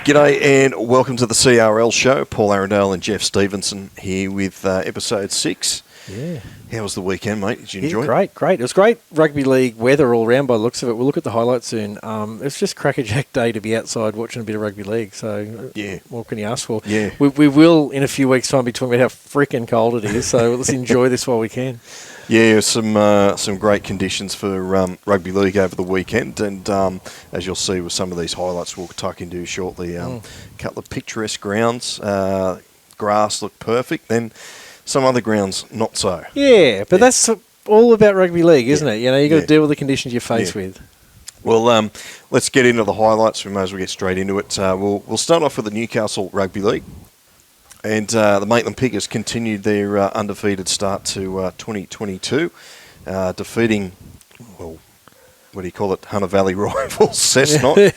G'day and welcome to the CRL Show. Paul Arundale and Geoff Stevenson here with episode 6. Yeah. How was the weekend, mate? Did you enjoy it? Great. It was great rugby league weather all round by the looks of it. We'll look at the highlights soon. It's just crackerjack day to be outside watching a bit of rugby league. So yeah, what can you ask for? Yeah. We will, in a few weeks' time, be talking about how freaking cold it is. So let's enjoy this while we can. Yeah, some great conditions for rugby league over the weekend, and as you'll see with some of these highlights we'll tuck into shortly, a couple of picturesque grounds, grass looked perfect, then some other grounds not so. Yeah, but that's all about rugby league, isn't it? You know, you got to deal with the conditions you're faced with. Well, let's get into the highlights. We may as well get straight into it. We'll start off with the Newcastle Rugby League. And the Maitland Pickers continued their undefeated start to 2022, defeating, well, what do you call it, Hunter Valley rivals, Cessnock.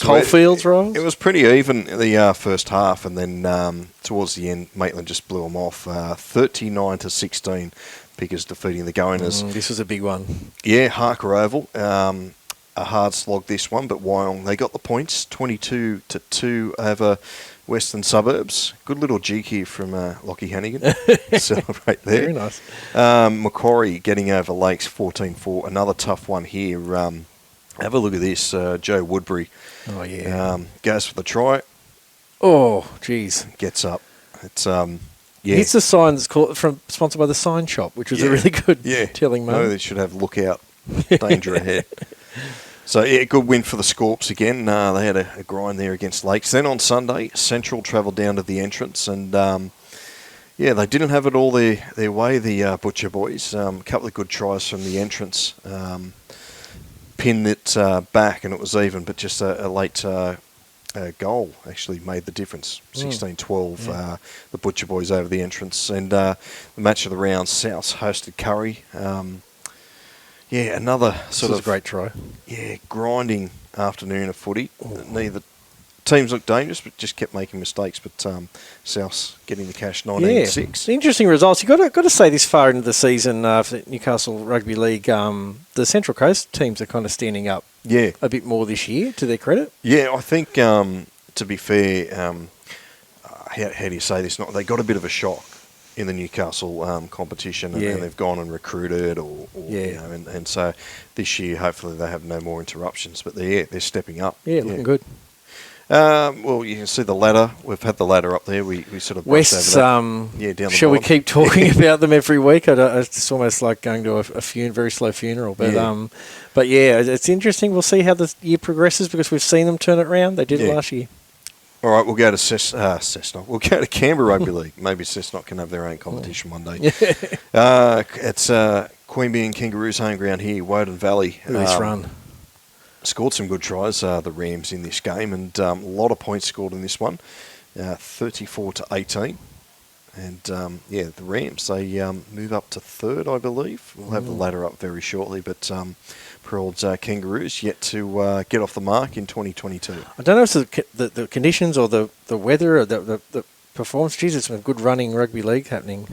Coalfields rivals? It was pretty even in the first half, and then towards the end, Maitland just blew them off, 39-16, Pickers defeating the Goaners. This was a big one. Yeah, Harker Oval. A hard slog this one, but Wyong, they got the points, 22-2 over Western Suburbs. Good little jig here from Lockie Hannigan. Celebrate there. Very nice. Macquarie getting over Lakes 14-4. Another tough one here. Have a look at this. Joe Woodbury. Oh, yeah. Goes for the try. Oh, geez. Gets up. It's It's the sign that's sponsored by the Sign Shop, which was a really good telling moment. No, they should have lookout. Danger ahead. So, good win for the Scorps again. They had a grind there against Lakes. Then on Sunday, Central travelled down to the entrance, and they didn't have it all their way, the Butcher boys. A couple of good tries from the entrance. Pinned it back, and it was even, but just a late goal actually made the difference. 16-12, the Butcher boys over the entrance. And the match of the round, South hosted Curry. Another sort of a great try. Yeah, grinding afternoon of footy. Neither teams looked dangerous, but just kept making mistakes. But South's getting the cash 19-6. Interesting results. You've got to say this far into the season for Newcastle Rugby League, the Central Coast teams are kind of standing up a bit more this year, to their credit. Yeah, I think, to be fair, how do you say this? They got a bit of a shock in the Newcastle competition, and they've gone and recruited, and so this year hopefully they have no more interruptions. But they're stepping up. Yeah, looking good. Well, you can see the ladder. We've had the ladder up there. We sort of West's. down the shall we bottom. keep talking about them every week? It's almost like going to a very slow funeral. But but it's interesting. We'll see how the year progresses because we've seen them turn it around. They did it last year. All right, we'll go to Cessnock. We'll go to Canberra Rugby League. Maybe Cessnock can have their own competition one day. It's Queanbeyan Kangaroos home ground here, Woden Valley. This run. Scored some good tries, the Rams, in this game, and a lot of points scored in this one, 34-18. And, the Rams, they move up to third, I believe. We'll have the ladder up very shortly, but poor old Kangaroos yet to get off the mark in 2022. I don't know if it's the conditions or the weather or the performance. Geez, it's some good running rugby league happening.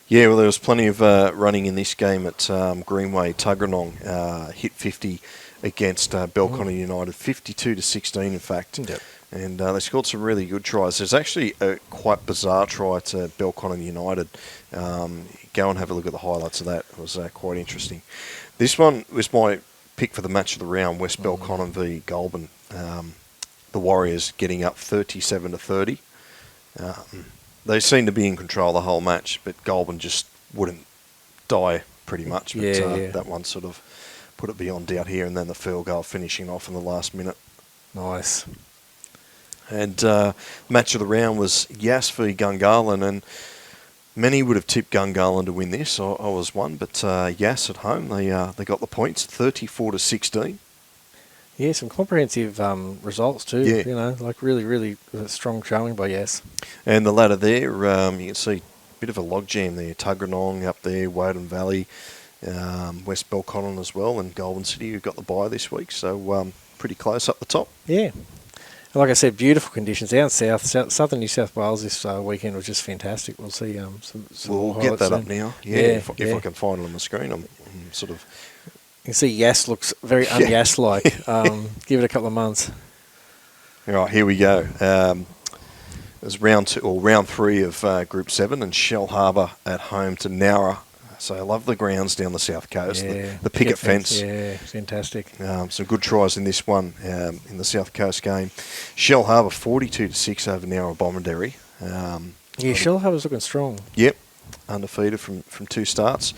Yeah, well, there was plenty of running in this game at Greenway. Tuggeranong hit 50 against Belconnen United, 52-16 in fact. Yep. And they scored some really good tries. There's actually a quite bizarre try to Belconnen United. Go and have a look at the highlights of that. It was quite interesting. This one was my pick for the match of the round, West Belconnen v Goulburn. The Warriors getting up 37-30. They seemed to be in control the whole match, but Goulburn just wouldn't die pretty much. But that one sort of put it beyond doubt here, and then the field goal finishing off in the last minute. Nice. And match of the round was Yass v Gungahlin, and many would have tipped Gungahlin to win this. I was one, but Yass at home, they got the points, 34-16. Yeah, some comprehensive results too. Yeah. You know, like really, really strong showing by Yass. And the ladder there, you can see a bit of a logjam there. Tuggeranong up there, Woden Valley, West Belconnen as well, and Goulburn City who got the bye this week. So pretty close up the top. Yeah. Like I said, beautiful conditions down southern New South Wales this weekend was just fantastic. We'll see some we'll get that up now. Yeah, if I can find it on the screen, I'm sort of. You can see Yass looks very un-Yass-like. Give it a couple of months. All right, here we go. It was round 3 of Group 7, and Shell Harbour at home to Nowra. So I love the grounds down the south coast. Yeah, The picket fence. Yeah, fantastic. Some good tries in this one in the south coast game. Shell Harbour 42-6 over Nowra Bomaderry. Shell Harbour's looking strong. Yep, undefeated from 2 starts.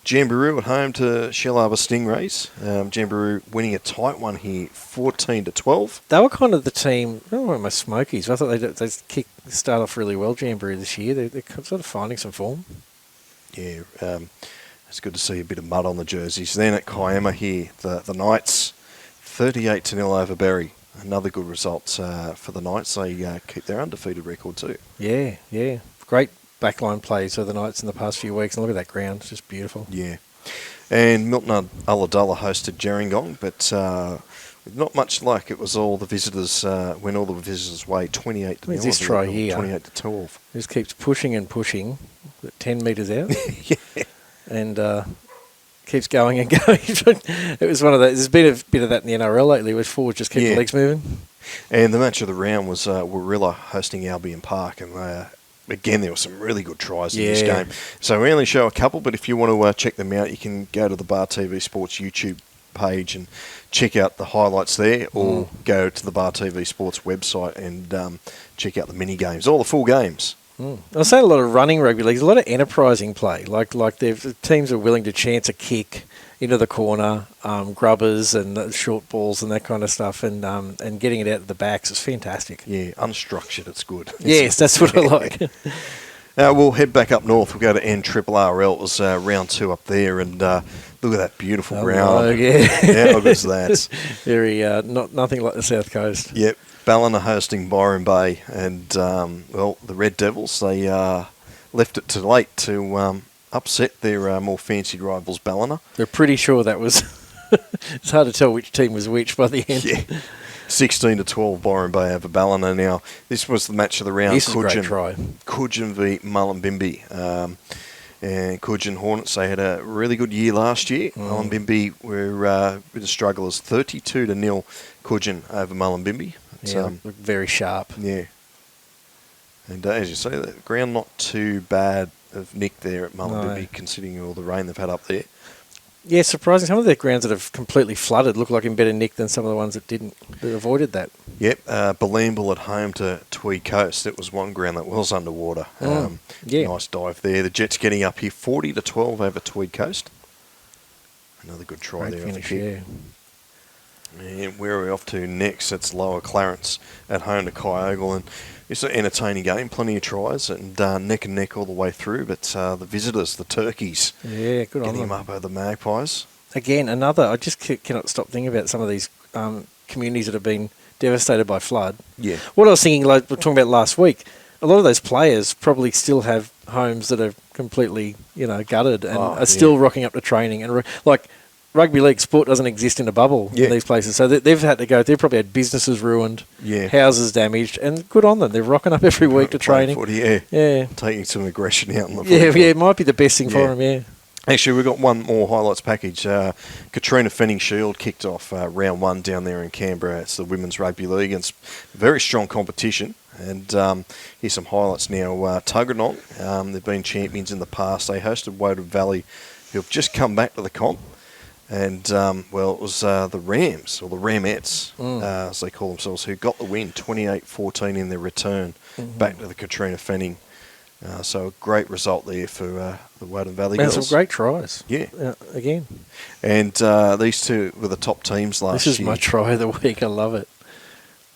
Jamboree at home to Shell Harbour Stingrays. Jamboree winning a tight one here, 14-12. They were kind of the team, I don't know, my Smokies. I thought they start off really well, Jamboree, this year. They're sort of finding some form. Yeah, it's good to see a bit of mud on the jerseys. Then at Kiama here, the Knights, 38-0 over Berry. Another good result for the Knights. They keep their undefeated record too. Yeah. Great backline plays for the Knights in the past few weeks. And look at that ground. It's just beautiful. Yeah. And Milton Ulladulla hosted Gerringong, but not much luck. It was all the visitors, went all the visitors' way, 28-0. This try here? 28-12. Just keeps pushing and pushing, 10 metres out. Yeah. And keeps going and going. It was one of those. There's been a bit of that in the NRL lately, where forwards just keep the legs moving. And the match of the round was Warilla hosting Albion Park, and again, there were some really good tries in this game. So we only show a couple, but if you want to check them out, you can go to the Bar TV Sports YouTube page and check out the highlights there, or go to the Bar TV Sports website and check out the mini games, all the full games. I was saying a lot of running rugby leagues, a lot of enterprising play. Like the teams are willing to chance a kick into the corner, grubbers and short balls and that kind of stuff, and getting it out of the backs is fantastic. Yeah, unstructured, it's good. Yes, that's what I like. We'll head back up north. We'll go to NRRL. It was round 2 up there, and look at that beautiful ground. Oh, yeah. How good is that? Very nothing like the South Coast. Yep. Ballina hosting Byron Bay, and the Red Devils, they left it too late to upset their more fancied rivals Ballina. They're pretty sure that was. It's hard to tell which team was which by the end. Yeah. 16-12 Byron Bay over Ballina. Now, this was the match of the round. This is a great try. Coogin v Mullumbimby. And Coogin Hornets, they had a really good year last year. Mullumbimby were a bit of strugglers. 32-0 Coogin over Mullumbimby. Very sharp. Yeah. And as you say, the ground not too bad of Nick there at Mullumbimby, considering all the rain they've had up there. Yeah, surprising. Some of the grounds that have completely flooded look like in better nick than some of the ones that didn't, that avoided that. Yep, Balambal at home to Tweed Coast. That was one ground that was underwater. Nice dive there. The Jets getting up here 40-12 over Tweed Coast. Another good try there. Finish, yeah. And where are we off to next? It's Lower Clarence at home to Kyogle, and it's an entertaining game, plenty of tries, and neck and neck all the way through. But the visitors, the Turkeys, good on getting them up over the Magpies. Again, another. I just cannot stop thinking about some of these communities that have been devastated by flood. Yeah. What I was thinking, like we were talking about last week, a lot of those players probably still have homes that are completely, gutted and are still rocking up to training, and rugby league sport doesn't exist in a bubble in these places. So they've had to go. They've probably had businesses ruined, houses damaged, and good on them. They're rocking up every week to training. Taking some aggression out on the field. Yeah, it might be the best thing for them, Actually, we've got one more highlights package. Katrina Fenning Shield kicked off round 1 down there in Canberra. It's the Women's Rugby League. It's very strong competition. And here's some highlights now. Tuggeranong, they've been champions in the past. They hosted Woden Valley, who have just come back to the comp. And, it was the Rams, or the Ramettes, as they call themselves, who got the win, 28-14 in their return back to the Katrina Fenning. So a great result there for the Woden Valley girls. Some great tries. Yeah. Again. And these two were the top teams last year. This is my try of the week. I love it.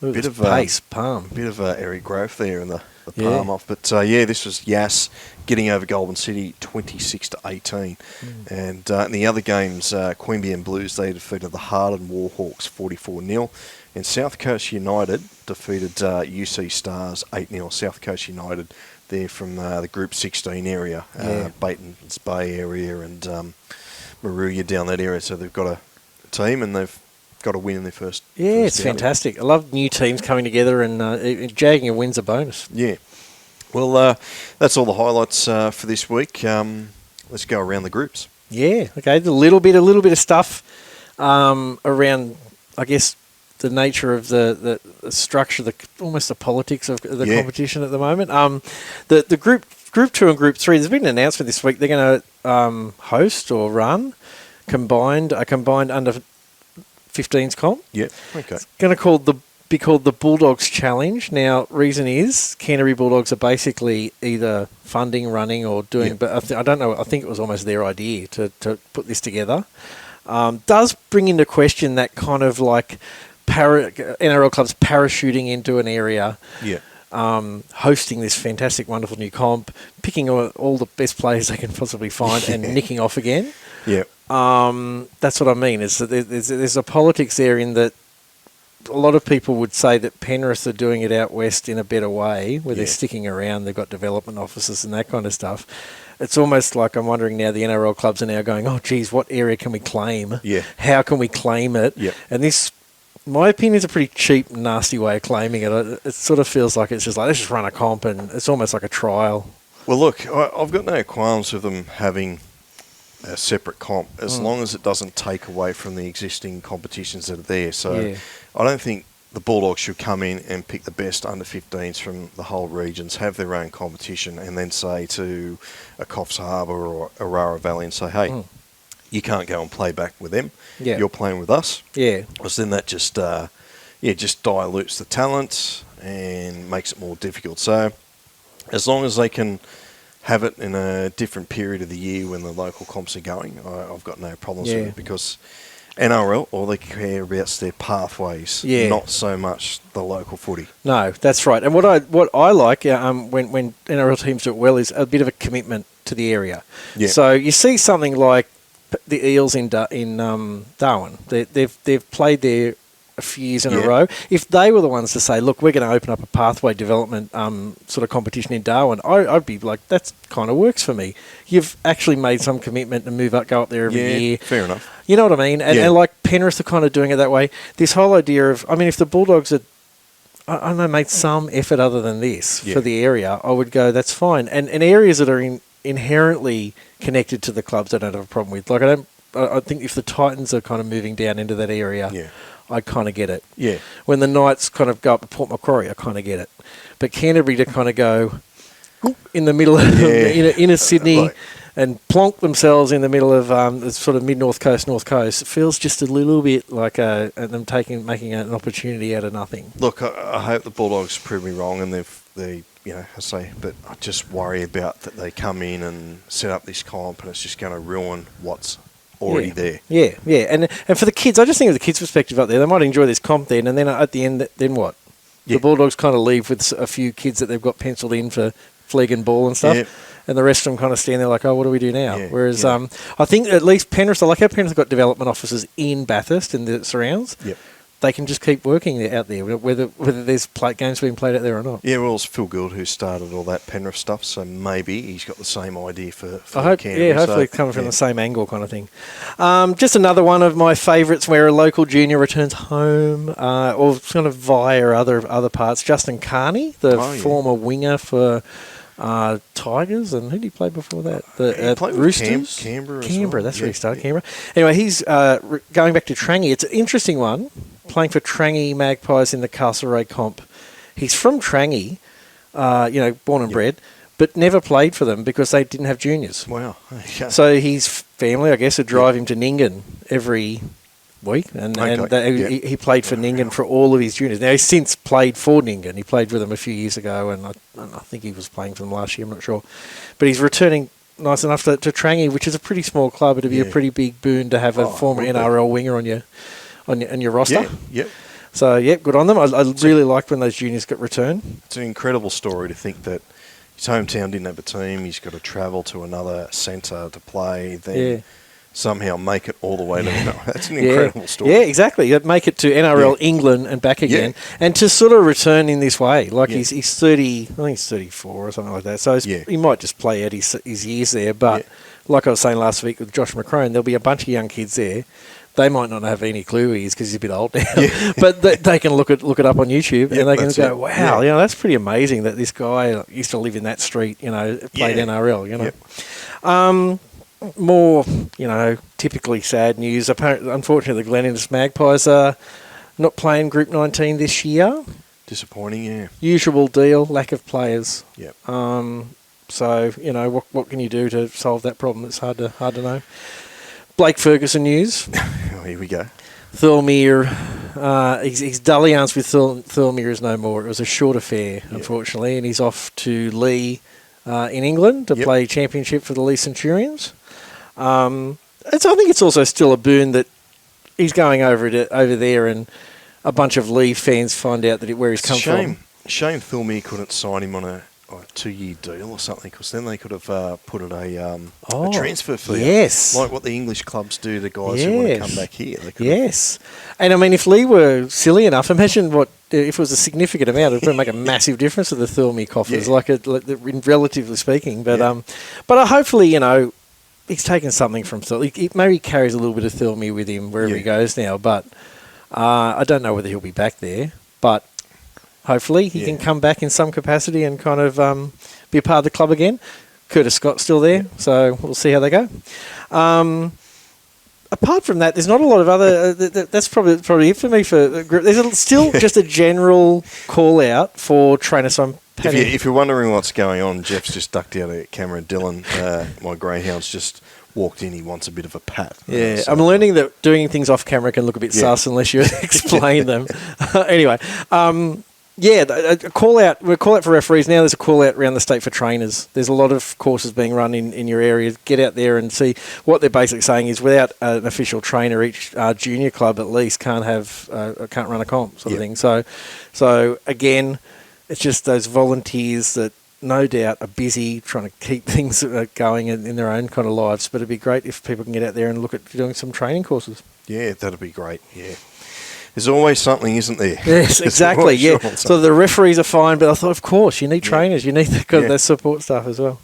Bit of pace, palm. Bit of Eric growth there in the palm off. But, this was Yass getting over Goulburn City 26-18. And in the other games, Queanbeyan Blues, they defeated the Harden Warhawks 44-0. And South Coast United defeated UC Stars 8-0. South Coast United, they're from the Group 16 area, Batemans Bay area and Maruya down that area. So they've got a team and they've got a win in their first. Yeah, it's fantastic. I love new teams coming together, and jagging a win's a bonus. Yeah. Well, that's all the highlights for this week. Let's go around the groups. Yeah. Okay. A little bit of stuff around, I guess, the nature of the structure, almost the politics of the competition at the moment. The Group 2 and Group 3, there's been an announcement this week. They're going to host or run a combined under 15s comp. Yeah, okay. It's going to be called the Bulldogs Challenge. Now, reason is Canterbury Bulldogs are basically either funding, running, or doing. But I don't know. I think it was almost their idea to put this together. Does bring into question that kind of like NRL clubs parachuting into an area. Yeah. Hosting this fantastic, wonderful new comp, picking all the best players they can possibly find and nicking off again. Yeah. That's what I mean. Is that there's a politics there in that a lot of people would say that Penrith are doing it out west in a better way, where they're sticking around, they've got development offices and that kind of stuff. It's almost like I'm wondering now the NRL clubs are now going, oh, geez, what area can we claim? Yeah. How can we claim it? Yeah. And this, in my opinion, is a pretty cheap, nasty way of claiming it. It sort of feels like it's just like, let's just run a comp, and it's almost like a trial. Well, look, I've got no qualms with them having a separate comp, as long as it doesn't take away from the existing competitions that are there. So I don't think the Bulldogs should come in and pick the best under 15s from the whole regions, have their own competition, and then say to a Coffs Harbour or Aurora Valley and say, hey, you can't go and play back with them. Yeah. You're playing with us. Yeah. Because then that just dilutes the talent and makes it more difficult. So as long as they can have it in a different period of the year when the local comps are going, I've got no problems with it, because NRL, all they care about is their pathways, not so much the local footy. No, that's right. And what I like when NRL teams do it well is a bit of a commitment to the area. Yeah. So you see something like the Eels in Darwin. They've played there a few years in a row. If they were the ones to say, look, we're going to open up a pathway development sort of competition in Darwin, I'd be like, that kind of works for me. You've actually made some commitment to go up there every year. Fair enough. You know what I mean? And like Penrith are kind of doing it that way. This whole idea of, I mean, if the Bulldogs had, I don't know, made some effort other than this for the area, I would go, that's fine. And areas that are inherently connected to the clubs I don't have a problem with. Like I think if the Titans are kind of moving down into that area, I kind of get it. Yeah. When the Knights kind of go up to Port Macquarie, I kind of get it. But Canterbury to kind of go in the middle of inner Sydney and plonk themselves in the middle of the sort of mid-north coast, north coast, it feels just a little bit like them making an opportunity out of nothing. Look, I hope the Bulldogs prove me wrong, and but I just worry about that they come in and set up this comp and it's just going to ruin what's already there. Yeah. And for the kids, I just think of the kids' perspective up there, they might enjoy this comp then, and then at the end, then what? Yeah. The Bulldogs kind of leave with a few kids that they've got penciled in for flag and ball and stuff, and the rest of them kind of stand there like, oh, what do we do now? Yeah. Whereas I think at least Penrith, I like how Penrith have got development offices in Bathurst and the surrounds. Yep. They can just keep working out there, whether there's games being played out there or not. Yeah, well, it's Phil Gould who started all that Penrith stuff, so maybe he's got the same idea for Canberra. Yeah, hopefully it's coming from the same angle kind of thing. Just another one of my favourites where a local junior returns home, or kind of via other parts. Justin Carney, the former winger for Tigers, and who did he play before that? The played Roosters? Canberra, that's where he started, Canberra. Anyway, he's going back to Trangie. It's an interesting one, playing for Trangie Magpies in the Castlereagh comp. He's from Trangie, born and bred, but never played for them because they didn't have juniors. Wow. Okay. So his family, I guess, would drive him to Nyngan every week, and he played for Nyngan for all of his juniors. Now, he's since played for Nyngan. He played with them a few years ago, and I think he was playing for them last year, I'm not sure. But he's returning nice enough to Trangie, which is a pretty small club. It'd be a pretty big boon to have a former NRL winger on your roster. Yeah. So, good on them. I really liked when those juniors got returned. It's an incredible story to think that his hometown didn't have a team. He's got to travel to another centre to play. Then somehow make it all the way to That's an incredible story. Yeah, exactly. You'd make it to NRL England and back again. And to sort of return in this way. Like he's 30, I think he's 34 or something like that. So he might just play out his years there. But like I was saying last week with Josh McCrone, there'll be a bunch of young kids there. They might not have any clue who he is because he's a bit old now. Yeah. But they can look it up on YouTube and they can go, wow, that's pretty amazing that this guy used to live in that street, played NRL, More, typically sad news. Unfortunately, the Glen Innes Magpies are not playing Group 19 this year. Disappointing, yeah. Usual deal, lack of players. Yep. So, what can you do to solve that problem? It's hard to know. Blake Ferguson news. Oh, here we go. Thirlmere, his dalliance with Thirlmere is no more. It was a short affair, unfortunately, and he's off to Lee in England to play championship for the Lee Centurions. I think it's also still a boon that he's going over there and a bunch of Lee fans find out where he's come from. Shame Thirlmere couldn't sign him on a 2-year deal or something, because then they could have put it a transfer fee. Yes. Like what the English clubs do to guys who want to come back here. Yes. And I mean, if Lee were silly enough, imagine if it was a significant amount, it would make a massive difference to the Thirlmere coffers, relatively speaking. But hopefully, he's taken something from Thirlmere. Maybe he carries a little bit of Thirlmere with him wherever he goes now, but I don't know whether he'll be back there. But hopefully he can come back in some capacity and kind of be a part of the club again. Curtis Scott's still there, so we'll see how they go. Apart from that, there's not a lot of other... that's probably it for me. There's still just a general call-out for trainers. If you're wondering what's going on, Jeff's just ducked out of camera. Dylan, my greyhound's just walked in. He wants a bit of a pat. Yeah, so I'm learning that doing things off camera can look a bit sus unless you explain them. Anyway, a call out for referees. Now there's a call out around the state for trainers. There's a lot of courses being run in your area. Get out there and see. What they're basically saying is, without an official trainer, each junior club at least can't run a comp sort of thing. So again, it's just those volunteers that no doubt are busy trying to keep things going in their own kind of lives. But it'd be great if people can get out there and look at doing some training courses. Yeah, that'd be great. Yeah. There's always something, isn't there? Yes, exactly. Yeah. So the referees are fine, but I thought, of course, you need trainers. You need that support staff as well.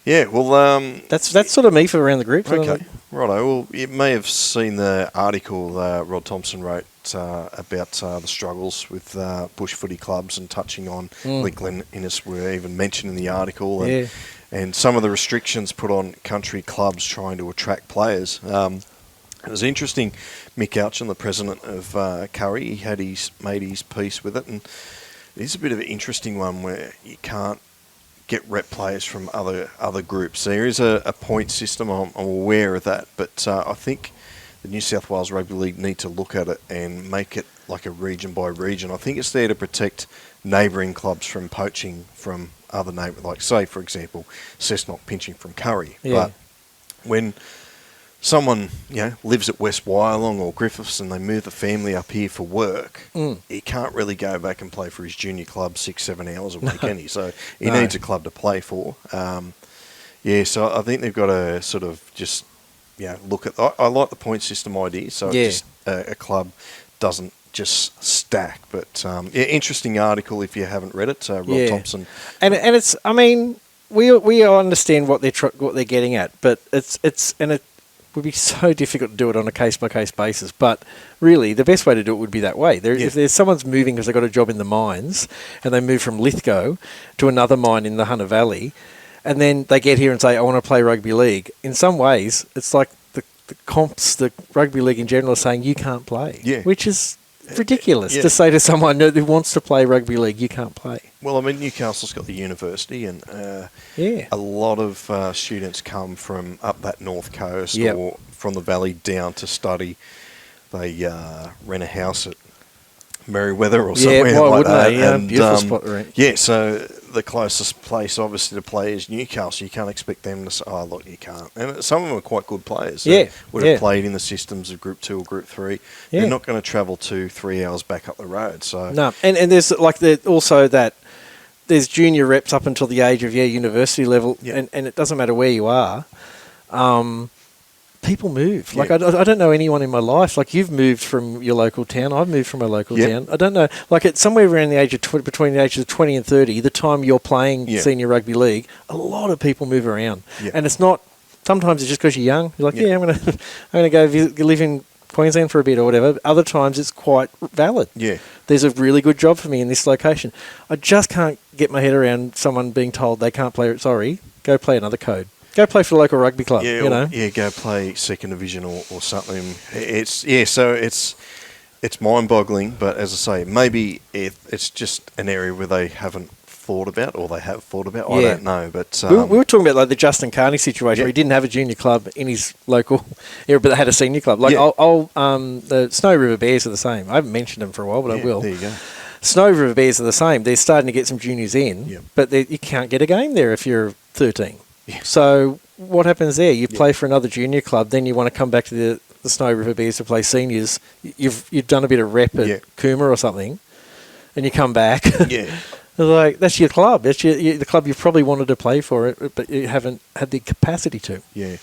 Yeah, well... That's sort of me for around the group. Okay, righto. Well, you may have seen the article Rod Thompson wrote about the struggles with bush footy clubs, and touching on Glen Innes were even mentioned in the article, and some of the restrictions put on country clubs trying to attract players. It was interesting. Mick Ouchin, the president of Curry, he had made his piece with it, and it's a bit of an interesting one where you can't get rep players from other groups. There is a point system. I'm aware of that, but I think the New South Wales Rugby League need to look at it and make it like a region by region. I think it's there to protect neighbouring clubs from poaching from other neighbours, like say, for example, Cessnock pinching from Curry. But when someone lives at West Wyalong or Griffiths and they move the family up here for work, he can't really go back and play for his junior club 6-7 hours a week, can he? So he needs a club to play for. So I think they've got to sort of just look at... I like the point system idea, so just a club doesn't just stack. But interesting article if you haven't read it, Rod Thompson. And it's... I mean, we understand what they're getting at, but it would be so difficult to do it on a case-by-case basis. But really, the best way to do it would be that way. If there's someone's moving because they've got a job in the mines, and they move from Lithgow to another mine in the Hunter Valley, and then they get here and say, I want to play rugby league, in some ways, it's like the comps, the rugby league in general, are saying you can't play, which is ridiculous to say to someone who wants to play rugby league, you can't play. Well, I mean, Newcastle's got the university, and a lot of students come from up that north coast or from the valley down to study. They rent a house at Merriweather or somewhere like that. And, beautiful spot to rent. Yeah, so the closest place, obviously, to play is Newcastle. You can't expect them to say, oh, look, you can't. And some of them are quite good players. Would have played in the systems of Group 2 or Group 3. They're not going to travel 2-3 hours back up the road. So no, and there's also that there's junior reps up until the age of university level, and it doesn't matter where you are. People move. Like, I don't know anyone in my life. Like, you've moved from your local town. I've moved from a local town. I don't know. Like, it's somewhere around the age of between the ages of 20 and 30, the time you're playing senior rugby league, a lot of people move around. And it's not... Sometimes it's just because you're young. You're like, I'm going to go live in Queensland for a bit or whatever. Other times it's quite valid. There's a really good job for me in this location. I just can't get my head around someone being told they can't play... Sorry, go play another code. Go play for the local rugby club, go play second division or something. It's It's mind-boggling, but as I say, maybe it's just an area where they haven't thought about, or they have thought about. I don't know, but we were talking about like the Justin Carney situation where he didn't have a junior club in his local area, but they had a senior club. Like the Snow River Bears are the same. I haven't mentioned them for a while, but I will. There you go. Snow River Bears are the same. They're starting to get some juniors in, but you can't get a game there if you're 13. Yeah. So what happens there? You play for another junior club, then you want to come back to the Snow River Bears to play seniors. You've done a bit of rep at Cooma or something, and you come back. Yeah. Like, that's your club. That's the club you probably wanted to play for it, but you haven't had the capacity to. Yeah.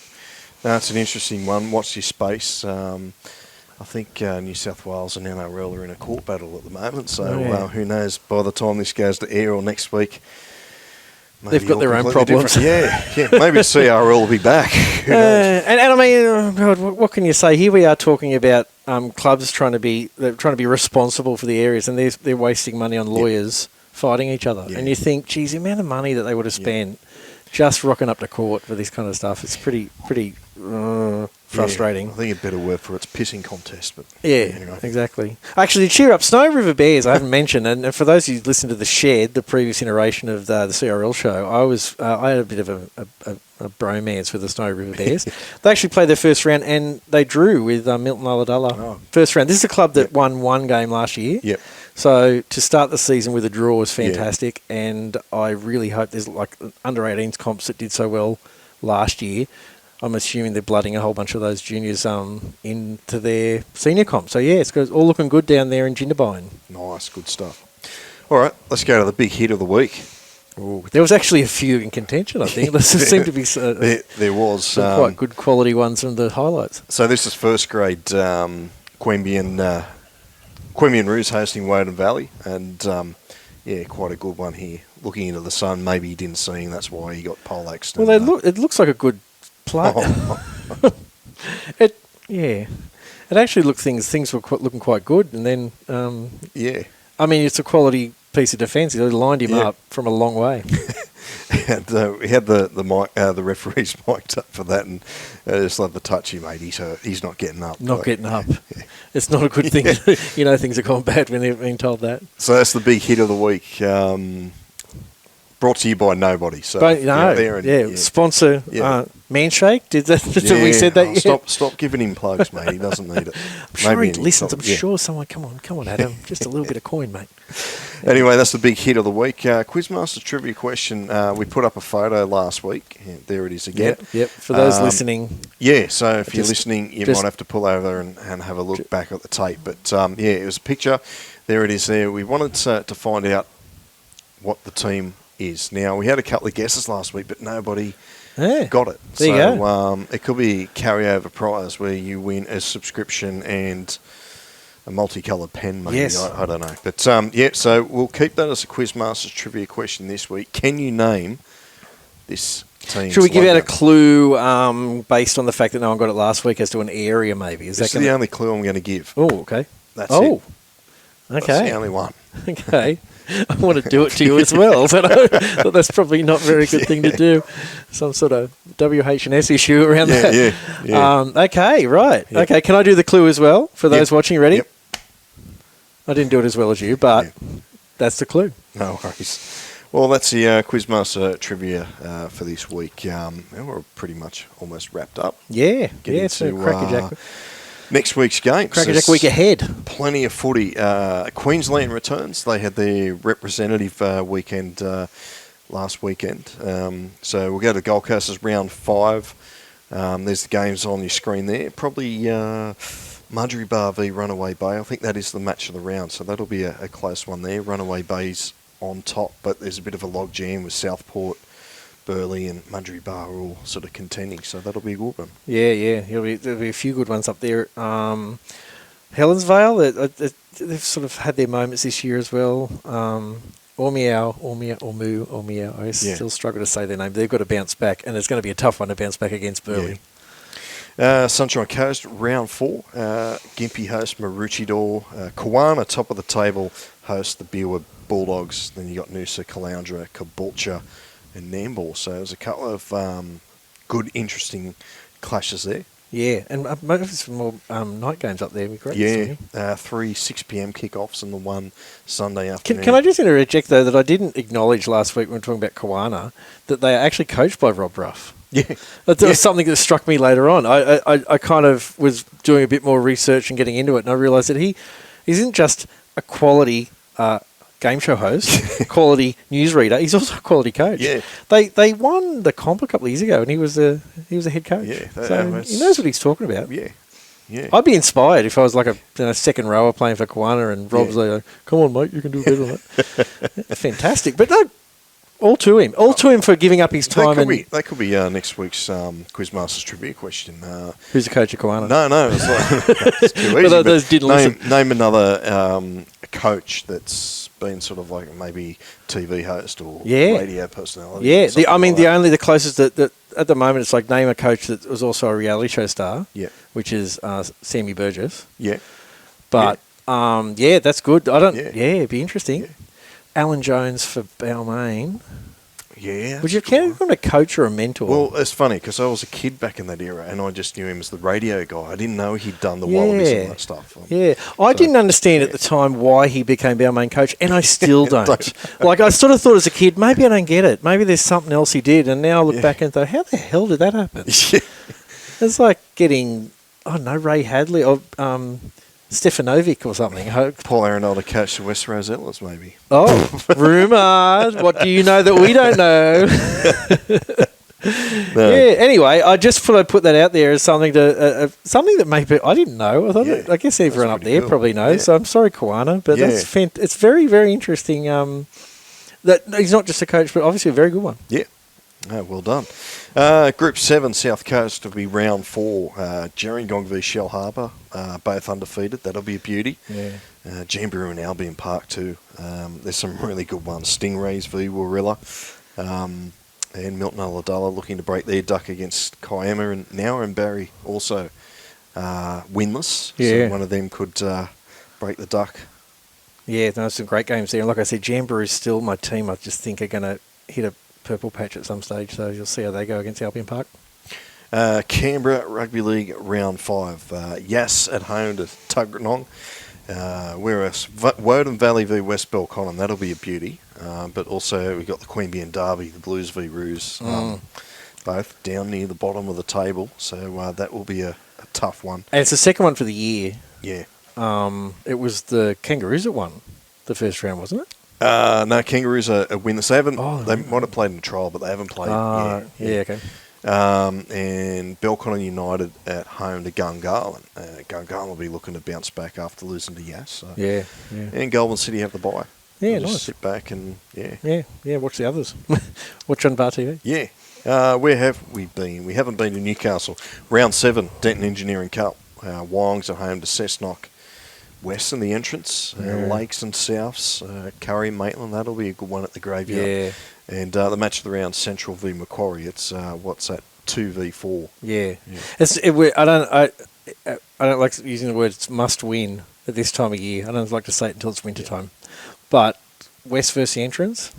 No, it's an interesting one. Watch your space. I think New South Wales and NRL are in a court battle at the moment, so who knows, by the time this goes to air or next week, they've got their own problems. Yeah. Maybe CRL will be back. And I mean, oh God, what can you say? Here we are talking about clubs trying to be responsible for the areas, and they're wasting money on lawyers fighting each other. And you think, geez, the amount of money that they would have spent just rocking up to court for this kind of stuff, it's pretty frustrating. I think a better word for it's pissing contest. But anyway. Exactly. Actually, cheer up, Snow River Bears, I haven't mentioned, and for those who listen to The Shed, the previous iteration of the CRL show, I had a bit of a bromance with the Snow River Bears. They actually played their first round, and they drew with Milton Ulladulla. First round. This is a club that won one game last year. Yep. So to start the season with a draw was fantastic, and I really hope there's like under 18s comps that did so well last year. I'm assuming they're blooding a whole bunch of those juniors into their senior comp. So it's all looking good down there in Jindabyne. Nice, good stuff. All right, let's go to the big hit of the week. Ooh, there was actually a few in contention, I think. There seemed to be there was some quite good quality ones from the highlights. So this is first grade Queanbeyan Roos hosting Woden Valley, and quite a good one here. Looking into the sun, maybe he didn't see him, that's why he got poleaxed. Well, it looks like a good play. It actually looked things were looking quite good, and then I mean, it's a quality piece of defence. He lined him up from a long way. And we had the referees mic'd up for that, and just like the touch he made, he's not getting up. Getting up. It's not a good thing. You know, things are going bad when they're being told that. So that's the big hit of the week. Brought to you by nobody. So sponsor Manshake. Did we said that? Stop giving him plugs, mate. He doesn't need it. I'm sure he listens. I'm sure someone. Come on, Adam. Just a little bit of coin, mate. Anyway, that's the big hit of the week. Quizmaster trivia question. We put up a photo last week. There it is again. Yep. For those listening. Yeah, so if you're listening, you might have to pull over and have a look back at the tape. But, it was a picture. There it is there. We wanted to find out what the team is. Now, we had a couple of guesses last week, but nobody got it. There you go. It could be carryover prize where you win a subscription and a multicoloured pen, maybe. Yes. I don't know. But, so we'll keep that as a Quizmasters trivia question this week. Can you name this team? Should we give out a clue based on the fact that no one got it last week as to an area, maybe? This is the only clue I'm going to give. Oh, okay. That's it. Okay. That's the only one. Okay. I want to do it to you as well, but I thought that's probably not a very good thing to do. Some sort of WH&S issue around that. Yeah. Okay, right. Yeah. Okay, can I do the clue as well for those watching? Ready? Yep. I didn't do it as well as you, but that's the clue. No worries. Well, that's the Quizmaster trivia for this week. We're pretty much almost wrapped up. Yeah. It's a crackerjack. Next week's games. Crackerjack week ahead. Plenty of footy. Queensland returns. They had their representative weekend last weekend. So we'll go to Gold Coast as round 5. There's the games on your screen there. Probably Mudgee Bar v Runaway Bay. I think that is the match of the round. So that'll be a close one there. Runaway Bay's on top, but there's a bit of a log jam with Southport, Burleigh and Mudgee Bar are all sort of contending, so that'll be a good one. Yeah. There'll be a few good ones up there. Helensvale, they've sort of had their moments this year as well. Ormeau. I still struggle to say their name. They've got to bounce back, and it's going to be a tough one to bounce back against Burleigh. Yeah. Sunshine Coast, round 4. Gympie host Maroochydore. Kawana, top of the table, host the Beerwood Bulldogs. Then you got Noosa, Caloundra, Caboolture and Nambour. So there's a couple of good, interesting clashes there. Yeah, and maybe some more night games up there would be great. Yeah, 3 6 p.m. kickoffs and the one Sunday afternoon. Can I just interject, though, that I didn't acknowledge last week when we were talking about Kawana, that they are actually coached by Rob Ruff. Yeah. That was something that struck me later on. I kind of was doing a bit more research and getting into it, and I realised that he isn't just a quality game show host, quality newsreader. He's also a quality coach. Yeah. They won the comp a couple of years ago, and he was a head coach. Yeah, so he knows what he's talking about. Yeah. Yeah. I'd be inspired if I was like a second rower playing for Kawana, and Rob's like, "Come on, mate, you can do better than that." Fantastic, but no. All to him for giving up his time. That could be next week's Quizmasters trivia question. Who's the coach of Kawana? No, it's like it's too easy. Those didn't listen. Name another coach that's been sort of like maybe TV host or radio personality. Yeah, the closest that at the moment it's like name a coach that was also a reality show star. Yeah, which is Sammy Burgess. Yeah, but that's good. it'd be interesting. Yeah. Alan Jones for Balmain. Yeah. Would you count him a coach or a mentor? Well, it's funny because I was a kid back in that era and I just knew him as the radio guy. I didn't know he'd done the Wallabies and that stuff. I didn't understand at the time why he became Balmain coach, and I still don't. Like, I sort of thought as a kid, maybe I don't get it. Maybe there's something else he did, and now I look back and think, how the hell did that happen? It's like getting, I don't know, Ray Hadley or Stefanovic or something. Paul Arenado coached the West Rosellas, maybe. Oh, rumoured. What do you know that we don't know? No. Yeah. Anyway, I just thought I'd put that out there as something something that maybe I didn't know. I guess everyone up there probably knows. Yeah. So I'm sorry, Kawana, but that's it's very, very interesting. That he's not just a coach, but obviously a very good one. Yeah. Oh, well done. Group 7, South Coast, will be round 4. Gerringong v Shell Harbour, both undefeated. That'll be a beauty. Yeah. Jamboree and Albion Park too. There's some really good ones. Stingrays v Warilla. And Milton Ulladulla looking to break their duck against Kiama, and Nowa and Barry also winless. Yeah. So one of them could break the duck. Yeah, there's some great games there. And like I said, Jamboree is still my team. I just think are going to hit a purple patch at some stage, so you'll see how they go against Albion Park. Canberra Rugby League round 5. Yass at home to Tuggeranong. Whereas Woden Valley v West Belconnen, that'll be a beauty. But also we've got the Queanbeyan Derby, the Blues v Roos, both down near the bottom of the table. So that will be a tough one. And it's the second one for the year. Yeah. It was the Kangaroos that won the first round, wasn't it? No, Kangaroos are winners. They might have played in a trial, but they haven't played. Okay. And Belconnen United at home to Gungahlin. Gungahlin will be looking to bounce back after losing to Yass. So. Yeah. And Goulburn City have the bye. Yeah, just nice. Sit back and watch the others. Watch on Bar TV. Yeah. Where have we been? We haven't been to Newcastle. Round 7, Denton Engineering Cup. Wongs at home to Cessnock. West in the entrance, Lakes and Souths, Curry, Maitland. That'll be a good one at the graveyard. Yeah. And the match of the round, Central v Macquarie. It's 2v4. Yeah. I don't like using the words must win at this time of year. I don't like to say it until it's winter time. But West versus the entrance,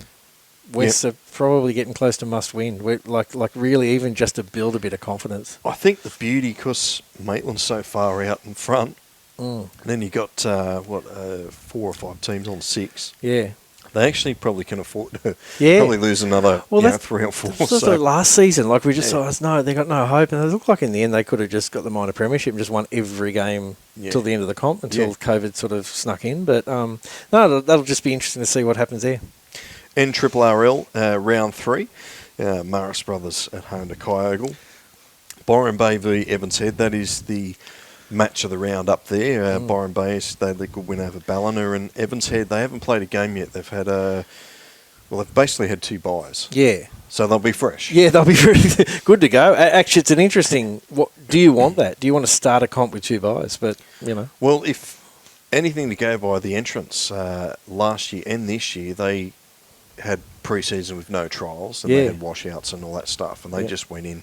West are probably getting close to must win. We're like really even just to build a bit of confidence. I think the beauty, because Maitland's so far out in front. And then you got 4 or 5 teams on 6. Yeah, they actually probably can afford to probably lose another 3 or 4. That's like last season. Like we just thought, they got no hope, and it looked like in the end they could have just got the minor premiership and just won every game till the end of the comp until COVID sort of snuck in. But no, that'll just be interesting to see what happens there. NRRL round 3, Morris Brothers at home to Kyogle. Byron Bay v Evans Head. That is the match of the round up there. Byron Bay, they had a good win over Ballina, and Evans Head, they haven't played a game yet. They've had they've basically had 2 byes. Yeah. So they'll be fresh. Yeah, they'll be good to go. Actually, it's an interesting, do you want that? Do you want to start a comp with 2 byes? But, Well, if anything to go by the entrance, last year and this year, they had pre-season with no trials, and they had washouts and all that stuff, and they just went in.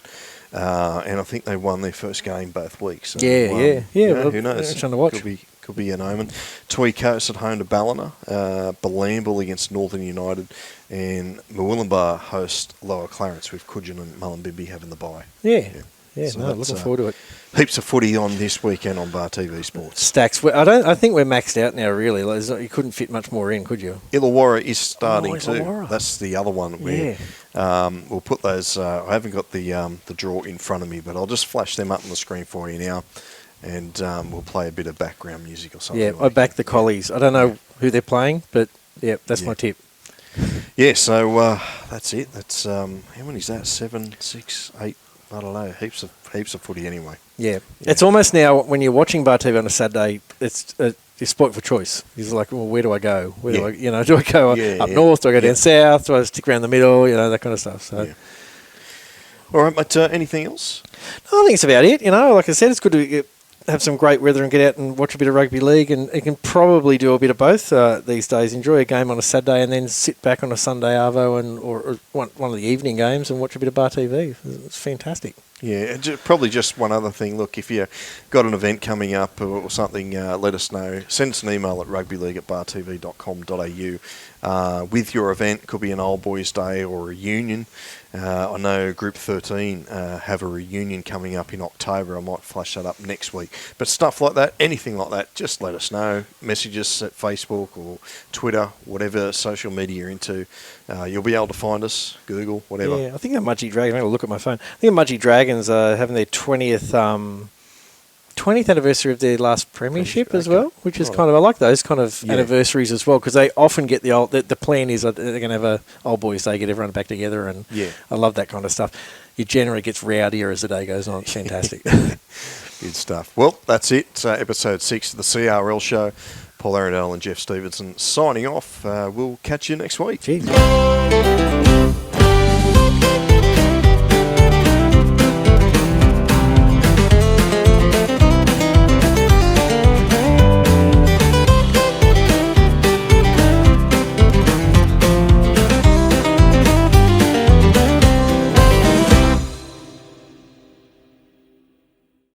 And I think they won their first game both weeks. So, who knows? Trying to watch. Could be an omen. Tweed Coast at home to Ballina. Balambul against Northern United. And Murwillumbah host Lower Clarence with Coogin and Mullumbimby having the bye. Yeah. Yeah, So no, that's, looking forward to it. Heaps of footy on this weekend on Bar TV Sports. Stacks. I think we're maxed out now. Really, you couldn't fit much more in, could you? Illawarra is starting too. Illawarra. That's the other one where we'll put those. I haven't got the draw in front of me, but I'll just flash them up on the screen for you now, and we'll play a bit of background music or something. Yeah, I back the Collies. I don't know who they're playing, but yeah, that's my tip. Yeah, so that's it. That's how many is that? 7, 6, 8. I don't know. Heaps of footy anyway. Yeah. It's almost now when you're watching Bar TV on a Saturday, it's you're spoilt for choice. You're like, well, where do I go? Where do I, do I go up north? Do I go down south? Do I stick around the middle? That kind of stuff. So. All right, mate. Anything else? No, I think it's about it. Like I said, it's good to have some great weather and get out and watch a bit of rugby league, and you can probably do a bit of both these days. Enjoy a game on a Saturday and then sit back on a Sunday arvo or one of the evening games and watch a bit of Bar TV. It's fantastic. Yeah, probably just one other thing. Look, if you got an event coming up or something, let us know. Send us an email at rugbyleague@bartv.com.au with your event. Could be an Old Boys Day or a reunion. I know Group 13 have a reunion coming up in October. I might flash that up next week. But stuff like that, anything like that, just let us know. Message us at Facebook or Twitter, whatever social media you're into. You'll be able to find us, Google, whatever. Yeah, I think the Mudgee Dragons, I'm going to look at my phone. I think the Mudgee Dragons are having their 20th anniversary of their last premiership as well, which is kind of, I like those kind of anniversaries as well, because they often get the plan is that they're going to have a Old Boys Day, get everyone back together, and I love that kind of stuff. It generally gets rowdier as the day goes on. It's fantastic. Good stuff. Well, that's it. Episode 6 of the CRL Show. Paul Arundel and Geoff Stevenson signing off. We'll catch you next week. Cheers.